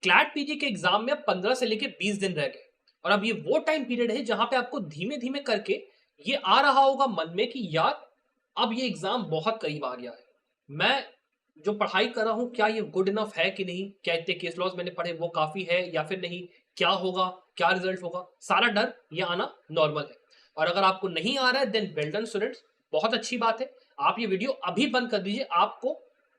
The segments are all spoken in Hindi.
क्लैट पीजी के एग्जाम में अब 15 से लेके 20 दिन रह गए और अब ये वो टाइम पीरियड है जहां पे आपको धीमे धीमे करके ये आ रहा होगा मन में कि यार अब ये एग्जाम बहुत करीब आ गया है। मैं जो पढ़ाई कर रहा हूं क्या ये गुड इनफ है कि नहीं, क्या इतने केस लॉस मैंने पढ़े वो काफी है या फिर नहीं, क्या होगा, क्या रिजल्ट होगा, सारा डर ये आना नॉर्मल है। और अगर आपको नहीं आ रहा है देन वेल डन स्टूडेंट्स, बहुत अच्छी बात है। आप ये वीडियो अभी बंद कर दीजिए, आपको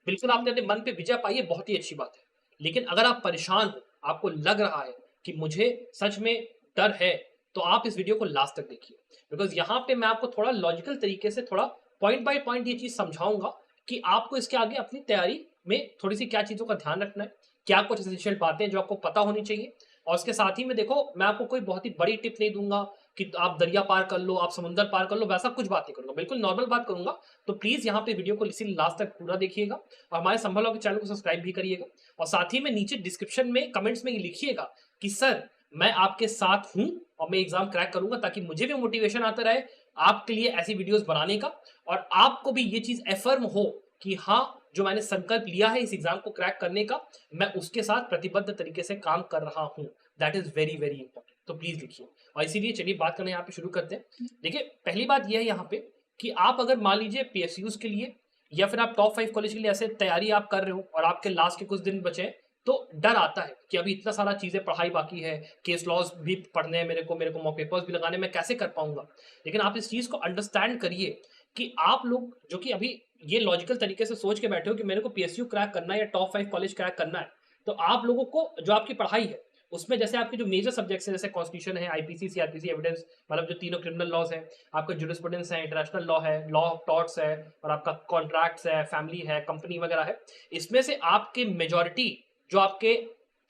बिल्कुल आपने अपने मन पे विजय पाई है, बहुत ही अच्छी बात है। लेकिन अगर आप परेशान हो, आपको लग रहा है कि मुझे सच में डर है, तो आप इस वीडियो को लास्ट तक देखिए, बिकॉज यहाँ पे मैं आपको थोड़ा लॉजिकल तरीके से थोड़ा पॉइंट बाय पॉइंट ये चीज समझाऊंगा कि आपको इसके आगे अपनी तैयारी में थोड़ी सी क्या चीजों का ध्यान रखना है, क्या कुछ एसेंशियल बातें जो आपको पता होनी चाहिए। और उसके साथ ही में देखो, मैं आपको कोई बहुत ही बड़ी टिप नहीं दूंगा कि आप दरिया पार कर लो, आप समुद्र पार कर लो, वैसा कुछ बात नहीं करूंगा, बिल्कुल नॉर्मल बात करूंगा। तो प्लीज यहाँ पे वीडियो को इसी लास्ट तक पूरा देखिएगा और हमारे संभल के चैनल को सब्सक्राइब भी करिएगा। और साथ ही में नीचे डिस्क्रिप्शन में कमेंट्स में ये लिखिएगा कि सर मैं आपके साथ हूं और मैं एग्जाम क्रैक करूंगा, ताकि मुझे भी मोटिवेशन आता रहे आपके लिए ऐसी वीडियोस बनाने का, और आपको भी ये चीज एफर्म हो कि हाँ, जो मैंने संकल्प लिया है इस एग्जाम को क्रैक करने का, मैं उसके साथ प्रतिबद्ध तरीके से काम कर रहा हूं। That is very very important. तो प्लीज लिखिए। और इसीलिए चलिए बात करना यहाँ पे शुरू करते हैं। देखिए, पहली बात यह है यहाँ पे कि आप अगर मान लीजिए पीएसयूज के लिए या फिर आप टॉप 5 कॉलेज के लिए ऐसे तैयारी आप कर रहे हो और आपके लास्ट के कुछ दिन बचे हैं, तो डर आता है कि अभी इतना सारा चीजें पढ़ाई बाकी है, केस लॉज भी पढ़ने हैं, मेरे को मॉक पेपर्स भी लगाने, मैं कैसे कर पाऊंगा। लेकिन आप इस चीज को अंडरस्टैंड करिए कि आप लोग जो कि अभी ये लॉजिकल तरीके से सोच के बैठे हो कि मेरे को पीएसयू क्रैक करना है या टॉप 5 कॉलेज क्रैक करना है, तो आप लोगों को जो आपकी पढ़ाई है उसमें जैसे आपके जो मेजर सब्जेक्ट्स हैं, जैसे कॉन्स्टिट्यूशन है, आईपीसी, सीआरपीसी, एविडेंस, मतलब जो तीनों क्रिमिनल लॉज हैं, आपका जुरिस्प्रूडेंस है, इंटरनेशनल लॉ है, लॉ ऑफ टॉर्ट्स है, और आपका कॉन्ट्रैक्ट्स है, फैमिली है, कंपनी वगैरह है, इसमें से आपके मेजोरिटी जो आपके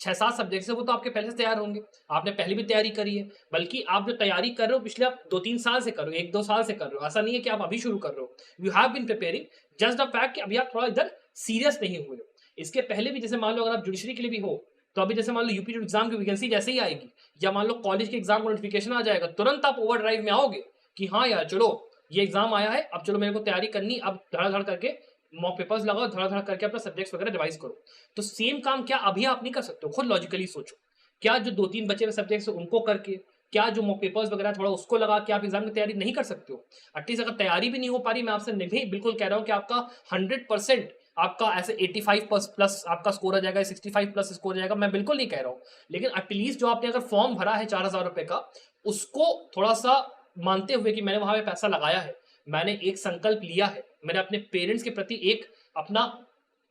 6-7 सब्जेक्ट्स है वो तो आपके पहले से तैयार होंगे, आपने पहले भी तैयारी करी है। बल्कि आप जो तैयारी कर रहे हो पिछले आप 2-3 साल से कर रहे हो, 1-2 साल से कर रहे हो, ऐसा नहीं है कि आप अभी शुरू कर रहे हो। You have been preparing, just the fact कि अभी आप थोड़ा इधर सीरियस नहीं हुए हो। इसके पहले भी जैसे मान लो अगर आप जुडिशरी के लिए भी हो, तो अभी जैसे मान लो यूपी एग्जाम की वैकेंसी जैसे ही आएगी, या मान लो कॉलेज के एग्जाम का नोटिफिकेशन आ जाएगा, तुरंत आप ओवर ड्राइव में आओगे कि हाँ यार चलो ये एग्जाम आया है, अब चलो मेरे को तैयारी करनी, अब धड़ाधड़ करके मॉक पेपर्स लगाओ, धड़ाधड़ करके अपना सब्जेक्ट्स वगैरह रिवाइज करो। तो सेम काम क्या अभी आप नहीं कर सकते हो? खुद लॉजिकली सोचो, क्या जो 2-3 बचे हुए सब्जेक्ट्स उनको करके, क्या जो मॉक पेपर्स वगैरह थोड़ा उसको लगा के आप एग्जाम की तैयारी नहीं कर सकते हो? एटलीस्ट अगर तैयारी भी नहीं हो पा रही, मैं आपसे नहीं बिल्कुल कह रहा हूँ कि आपका 100% आपका ऐसे 85 प्लस आपका स्कोर आ जाएगा, 65 प्लस स्कोर आ जाएगा, मैं बिल्कुल नहीं कह रहा हूँ। लेकिन एटलीस्ट जो आपने अगर फॉर्म भरा है 4,000 रुपए का, उसको थोड़ा सा मानते हुए कि मैंने वहां पे पैसा लगाया है, मैंने एक संकल्प लिया है, मैंने अपने पेरेंट्स के प्रति एक अपना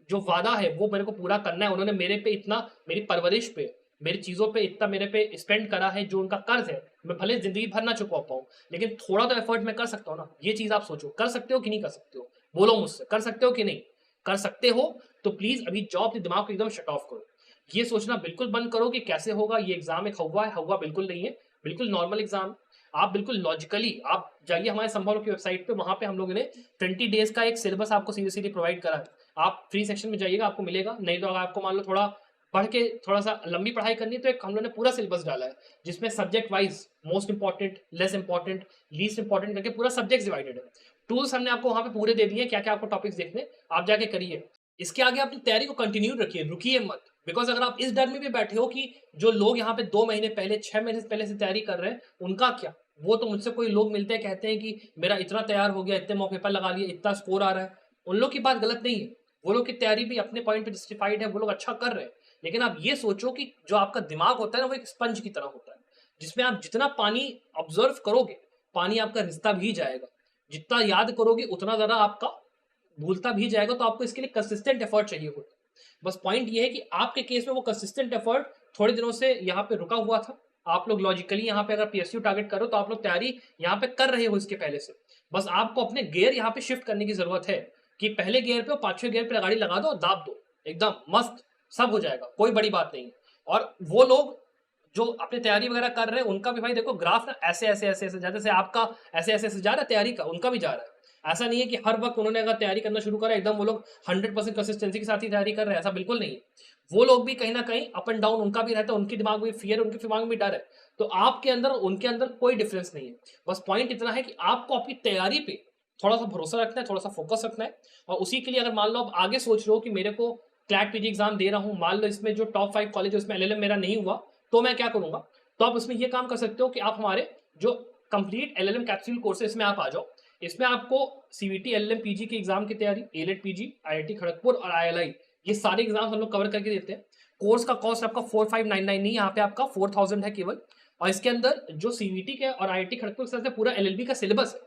जो वादा है वो मेरे को पूरा करना है, उन्होंने मेरे पे इतना, मेरी परवरिश पे, मेरी चीजों पे इतना मेरे पे स्पेंड करा है, जो उनका कर्ज है मैं भले जिंदगी भर ना चुका पाऊं, लेकिन थोड़ा तो एफर्ट मैं कर सकता हूँ ना। ये चीज आप सोचो, कर सकते हो कि नहीं कर सकते हो? बोलो मुझसे, कर सकते हो कि नहीं? कर सकते हो तो प्लीज अभी जाओ, अपने दिमाग को एकदम शट ऑफ करो। ये सोचना बिल्कुल बंद करो कि कैसे होगा ये एग्जाम, एक हवा है, हवा बिल्कुल नहीं है, बिल्कुल नॉर्मल एग्जाम। आप बिल्कुल लॉजिकली आप जाइए हमारे संभव की वेबसाइट पे, वहां पे हम लोगों ने 20 डेज का एक सिलेबस आपको सीधे सीधे प्रोवाइड करा है। आप फ्री सेक्शन में जाइएगा, आपको मिलेगा। नहीं तो अगर आपको मान लो थोड़ा पढ़ के थोड़ा सा लंबी पढ़ाई करनी है, तो एक हम लोगों ने पूरा सिलेबस डाला है जिसमें subject wise most important, less important, least important करके पूरा सब्जेक्ट डिवाइडेड है। टूल्स हमने आपको वहां पे पूरे दे दिए, क्या क्या आपको टॉपिक्स देखने, आप जाके करिए। इसके आगे अपनी तैयारी को कंटिन्यू रखिए, रुकिए मत। बिकॉज अगर आप इस डर में भी बैठे हो कि जो लोग यहाँ पे 2 महीने पहले, 6 महीने पहले से तैयारी कर रहे हैं, उनका क्या, वो तो मुझसे कोई लोग मिलते हैं कहते हैं कि मेरा इतना तैयार हो गया, इतने मॉक पेपर लगा लिए, इतना स्कोर आ रहा है, उन लोग की बात गलत नहीं है, वो लोग की तैयारी भी अपने पॉइंट पे जस्टिफाइड है, वो लोग अच्छा कर रहे हैं। लेकिन आप ये सोचो कि जो आपका दिमाग होता है ना, वो एक स्पंज की तरह होता है, जिसमें आप जितना पानी ऑब्जर्व करोगे, पानी आपका रिश्ता भी जाएगा, जितना याद करोगे उतना ज्यादा आपका भूलता भी जाएगा। तो आपको इसके लिए कंसिस्टेंट एफर्ट चाहिए होता है। बस पॉइंट ये है कि आपके केस में वो कंसिस्टेंट एफर्ट थोड़े दिनों से यहाँ पे रुका हुआ था। आप लोग लॉजिकली यहाँ पे अगर पीएसयू टारगेट करो तो आप लोग तैयारी यहाँ पे कर रहे हो इसके पहले से। बस आपको अपने गियर यहाँ पे शिफ्ट करने की जरूरत है कि पहले गियर पे 5-6 गियर पे गाड़ी लगा दो, दाब दो, एकदम मस्त, सब हो जाएगा, कोई बड़ी बात नहीं है। और वो लोग जो अपनी तैयारी वगैरह कर रहे हैं, उनका भी भाई देखो ग्राफ ना ऐसे ऐसे ऐसे ऐसे जैसे आपका ऐसे ऐसे ऐसे जा रहा है, तैयारी का उनका भी जा रहा है। ऐसा नहीं है कि हर वक्त उन्होंने अगर तैयारी करना शुरू करा एकदम वो लोग 100% कंसिस्टेंसी के साथ ही तैयारी कर रहे हैं, ऐसा बिल्कुल नहीं है। वो लोग भी कहीं ना कहीं अप एंड डाउन उनका भी रहता है, उनके दिमाग में फियर, उनके दिमाग में भी डर है। तो आपके अंदर उनके अंदर कोई डिफरेंस नहीं है। बस पॉइंट इतना है कि आपको अपनी तैयारी पे थोड़ा सा भरोसा रखना है, थोड़ा सा फोकस रखना है। और उसी के लिए अगर मान लो आप आगे सोच रहे हो कि मेरे को क्लैट पीजी एग्जाम दे रहा हूँ, मान लो इसमें जो टॉप 5 कॉलेज है उसमें एलएलएम मेरा नहीं हुआ, तो मैं क्या करूँगा? तो आप उसमें ये काम कर सकते हो कि आप हमारे जो कंप्लीट एलएलएम कैप्सूल कोर्स है इसमें आप आ जाओ। इसमें आपको सीवीटी, एलएलएम, पीजी की एग्जाम की तैयारी, एलेट पीजी, आईआईटी खड़गपुर और आईएलआई, ये सारे एग्जाम हम लोग कवर करके देते हैं। कोर्स का कॉस्ट आपका 4599 नहीं, यहाँ पे आपका 4000 है केवल। और इसके अंदर जो सीवीटी के और आईआईटी खड़गपुर के साथ पूरा एलएलबी का सिलेबस है,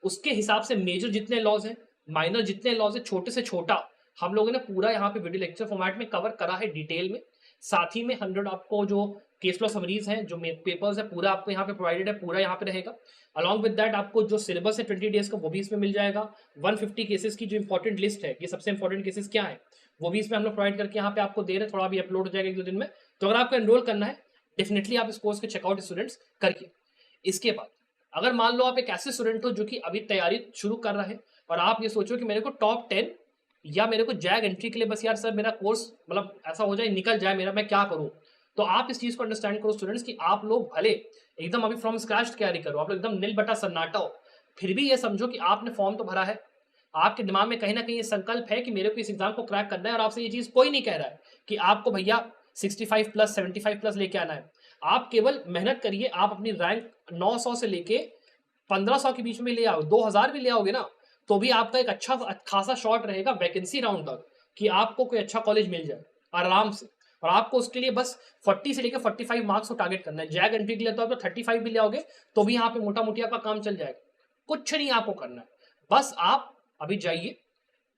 उसके हिसाब से मेजर जितने लॉज हैं, माइनर जितने लॉज है, छोटे से छोटा, हम लोगों ने पूरा यहाँ पे वीडियो लेक्चर फॉर्मेट में कवर करा है डिटेल में। साथ ही में 100 आपको जो केस लॉ समरीज हैं, जो पेपर्स है, पूरा आपको यहाँ पे प्रोवाइडेड है, पूरा यहाँ पे रहेगा। अलॉन्ग विद दैट आपको जो सिलेबस है 20 डेज का, वो भी इसमें मिल जाएगा। 150 केसेस की जो इंपॉर्टेंट लिस्ट है, ये सबसे इंपॉर्टेंट केसेस क्या है, वो भी इसमें हम लोग प्रोवाइड करके यहाँ पे आपको दे रहे हैं। थोड़ा भी अपलोड हो जाएगा 1-2 दिन में। तो अगर आपको एनरोल करना है, डेफिनेटली आप इस कोर्स के चेकआउट स्टूडेंट्स करके। इसके बाद अगर मान लो आप एक ऐसे स्टूडेंट हो जो कि अभी तैयारी शुरू कर रहा है और आप ये सोचो कि मेरे को टॉप 10 या मेरे को जैग एंट्री के लिए बस यार सर मेरा कोर्स मतलब ऐसा हो जाए, निकल जाए मेरा, मैं क्या करूं? तो आप इस चीज को अंडरस्टैंड करो स्टूडेंट्स कि आप लोग भले एकदम अभी फ्रॉम स्क्रैच तैयारी करो, आप लोग एकदम नील बटा सन्नाटा हो, फिर भी ये समझो कि आपने फॉर्म तो भरा है, आपके दिमाग में कहीं ना कहीं ये संकल्प है कि मेरे को इस एग्जाम को क्रैक करना है। और आपसे ये चीज कोई नहीं कह रहा है कि आपको भैया 65 प्लस 75 प्लस लेके आना है। आप केवल मेहनत करिए, आप अपनी रैंक 900 से लेके 1500 के बीच में ले आओ, 2000 भी ले आओगे ना, तो भी आपका एक अच्छा खासा शॉट रहेगा वैकेंसी राउंड तक कि आपको कोई अच्छा कॉलेज मिल जाए आराम से। और आपको उसके लिए बस 40 से लेकर 45 मार्क्स को टारगेट करना है। जैग एंट्री के लिए तो आप 35 भी ले आओगे तो भी यहाँ पे मोटा मोटी आपका काम चल जाएगा। कुछ नहीं आपको करना है, बस आप अभी जाइए,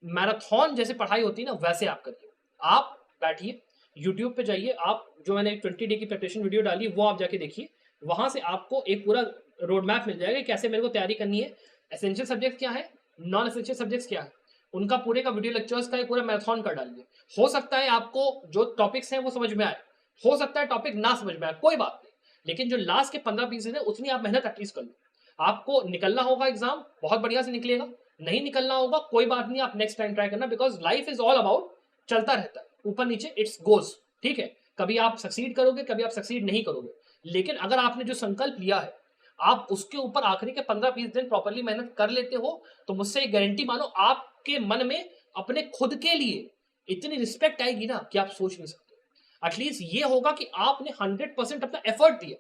मैराथन जैसे पढ़ाई होती है ना वैसे आप करिए। आप बैठिए, यूट्यूब पे जाइए, आप जो मैंने 20 डे की प्रिपरेशन वीडियो डाली वो आप जाके देखिए, वहां से आपको एक पूरा रोड मैप मिल जाएगा कैसे मेरे को तैयारी करनी है, एसेंशियल सब्जेक्ट क्या है, नॉन एसेंशियल सब्जेक्ट्स क्या है, उनका पूरे का वीडियो लेक्चर्स का एक पूरा मैराथन कर डालिए। हो सकता है आपको जो टॉपिक्स हैं वो समझ में आए, हो सकता है टॉपिक ना समझ में आए, कोई बात नहीं, लेकिन जो लास्ट के 15-20 दिन है उतनी आप मेहनत एटलीस्ट कर लो। आपको निकलना होगा एग्जाम, बहुत बढ़िया से निकलेगा, नहीं निकलना होगा कोई बात नहीं, आप नेक्स्ट टाइम ट्राई करना, because life is all about चलता रहता है, ऊपर नीचे इट्स गोज, ठीक है। कभी आप सक्सीड करोगे, कभी आप सक्सीड नहीं करोगे, लेकिन अगर आपने जो संकल्प लिया है आप उसके ऊपर आखिरी के 15-20 दिन प्रॉपरली मेहनत कर लेते हो, तो मुझसे एक गारंटी मानो आपके मन में अपने खुद के लिए इतनी रिस्पेक्ट आएगी ना कि आप सोच नहीं सकते। एटलीस्ट ये होगा कि आपने 100% अपना एफर्ट दिया,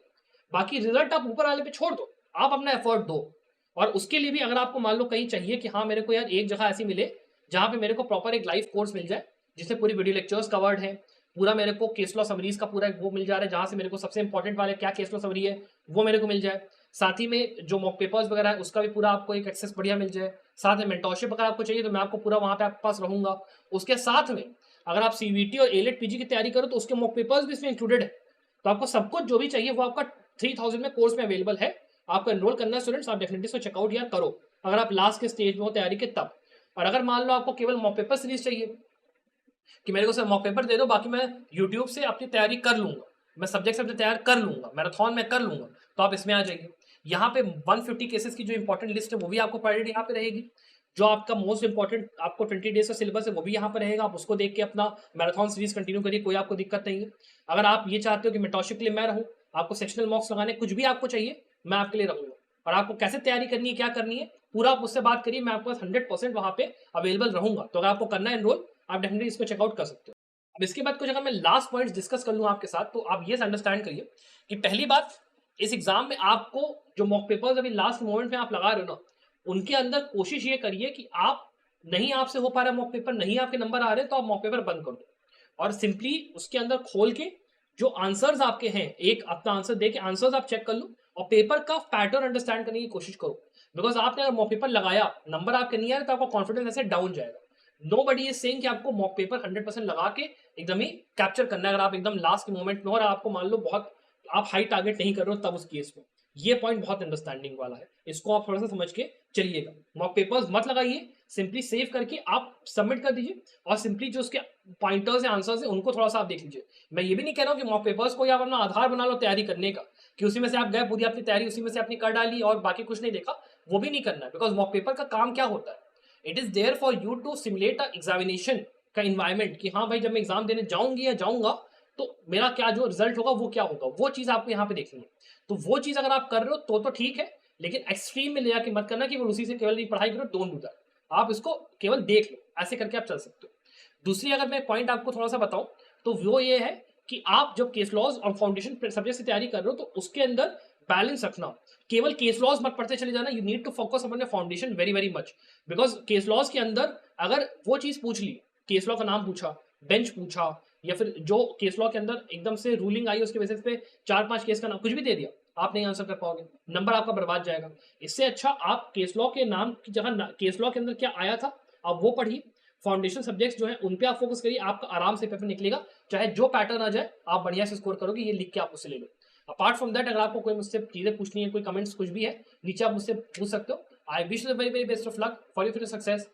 बाकी रिजल्ट आप ऊपर वाले पे छोड़ दो, आप अपना एफर्ट दो। और उसके लिए भी अगर आपको मान लो कहीं चाहिए कि हाँ मेरे को यार एक जगह ऐसी मिले जहां पे मेरे को प्रॉपर एक लाइव कोर्स मिल जाए जिससे पूरी वीडियो लेक्चर्स कवर्ड है, पूरा मेरे को केस लॉ समरीज का पूरा वो मिल जा रहा है, जहां से मेरे को सबसे इंपॉर्टेंट वाले क्या केस लॉ समरी है वो मेरे को मिल जाए, साथ ही में जो मॉक पेपर्स वगैरह है उसका भी पूरा आपको एक एक्सेस बढ़िया मिल जाए, साथ में मेंटोरशिप अगर आपको चाहिए तो मैं आपको पूरा वहां पे आपके पास रहूंगा। उसके साथ में अगर आप सीवीटी और एलेट पीजी की तैयारी करो तो उसके मॉक पेपर्स भी इसमें इंक्लूडेड है। तो आपको सब कुछ जो भी चाहिए वो आपका 3000 में कोर्स में अवेलेबल है। आपको एनरोल करना है स्टूडेंट्स, आप डेफिनेटली इसको चेकआउट यार करो अगर आप लास्ट के स्टेज में हो तैयारी के तब। और अगर मान लो आपको केवल मॉक पेपर सीरीज चाहिए कि मेरे को सिर्फ मॉक पेपर दे दो बाकी मैं यूट्यूब से अपनी तैयारी कर लूंगा, मैं सब्जेक्ट से तैयार कर लूंगा, मैराथन में कर लूंगा, तो आप इसमें आ जाइए। यहाँ पे 150 केसेस की जो इंपॉर्टेंट लिस्ट है वो भी आपको प्रोवाइडेड यहाँ पे रहेगी। जो आपका मोस्ट इंपॉर्टेंट आपको 20 डेज का सिलेबस है वो भी यहाँ पर रहेगा, आप उसको देख के अपना मैराथन सीरीज कंटिन्यू करिए, कोई आपको दिक्कत नहीं है। अगर आप ये चाहते हो कि मेंटरशिप के लिए मैं रहूँ, आपको सेक्शनल मॉक्स लगाने, कुछ भी आपको चाहिए मैं आपके लिए रहूंगा। और आपको कैसे तैयारी करनी है, क्या करनी है, पूरा आप मुझसे बात करिए, मैं आपके पास 100% वहाँ पे अवेलेबल रहूंगा। तो अगर आपको करना है एनरोल, आप डेफिनेटली इसको चेकआउट कर सकते हो। अब इसके बाद कुछ अगर मैं लास्ट पॉइंट्स डिस्कस कर लूँ आपके साथ, तो आप ये अंडरस्टैंड करिए कि पहली बात, इस एग्जाम में आपको जो मॉक पेपर्स अभी लास्ट मोमेंट में आप लगा रहे हो ना, उनके अंदर कोशिश ये करिए कि आप नहीं आपसे हो पा रहा मॉक पेपर, नहीं आपके नंबर आ रहे तो आप मॉक पेपर बंद कर दो और सिंपली उसके अंदर खोल के जो आंसर्स आपके हैं एक अपना आंसर दे के आंसर्स आप चेक कर लो और पेपर का पैटर्न अंडरस्टैंड करने की कोशिश करो। बिकॉज आपने अगर मॉक पेपर लगाया, नंबर आपके नहीं आ रहे तो आपका कॉन्फिडेंस ऐसे डाउन जाएगा। नोबडी इज सेइंग कि आपको मॉक पेपर 100% लगा के एकदम ही कैप्चर करना है। अगर आप एकदम लास्ट के मोमेंट में हो और आपको मान लो बहुत आप हाई टारगेट नहीं कर रहे हो तब उस केस में, ये पॉइंट बहुत अंडरस्टैंडिंग वाला है, इसको आप थोड़ा सा समझ के चलिएगा। मॉक पेपर्स मत लगाइए, सिंपली सेव करके आप सबमिट कर दीजिए और सिंपली जो उसके पॉइंटर्स हैं आंसर्स हैं उनको थोड़ा सा आप देख लीजिए। मैं ये भी नहीं कह रहा हूँ कि मॉक पेपर्स को आप अपना आधार बना लो तैयारी करने का, कि उसी में से आप गए पूरी अपनी तैयारी उसी में से अपनी कर डाली और बाकी कुछ नहीं देखा, वो भी नहीं करना है। बिकॉज मॉक पेपर का काम क्या होता है, it is there for you to simulate a examination का इन्वायरमेंट, कि हाँ भाई जब मैं एग्जाम देने जाऊंगी या जाऊंगा तो मेरा क्या जो रिजल्ट होगा वो क्या होगा, वो चीज आपको यहाँ पे देखनी है। तो वो चीज अगर आप कर रहे हो तो ठीक है, लेकिन एक्सट्रीम में ले जाके मत करना कि वो उसी से केवल पढ़ाई करो, डोंट डू दैट। आप इसको केवल देख लो, ऐसे करके आप चल सकते हो। दूसरी अगर मैं पॉइंट आपको थोड़ा सा बताऊं तो वो ये है कि आप जब केस लॉज और फाउंडेशन सब्जेक्ट से तैयारी कर रहे हो तो उसके अंदर बैलेंस रखना। केवल केस लॉज मत पढ़ते चले जाना, you need to focus upon foundation very very much, because case laws के अंदर अगर वो चीज पूछ ली, केस लॉ का नाम पूछा, बेंच पूछा, या फिर जो केस लॉ के अंदर एकदम से रूलिंग आई उसके बेसिस पे 4-5 केस का नाम कुछ भी दे दिया, आप नहीं आंसर कर पाओगे, नंबर आपका बर्बाद जाएगा। इससे अच्छा आप केस लॉ के नाम की जगह केस लॉ के अंदर क्या आया था आप वो पढ़िए, फाउंडेशन सब्जेक्ट्स जो है उन पे आप फोकस करिए, आपका आराम से पेपर निकलेगा, चाहे जो पैटर्न आ जाए आप बढ़िया से स्कोर करोगे, ये लिख के आप उससे ले लो। अपार्ट फ्रॉम दैट अगर आपको कोई मुझसे चीजें पूछनी है, कोई कमेंट्स कुछ भी है नीचे आप मुझसे पूछ सकते हो। I wish the very very best of luck for your future success.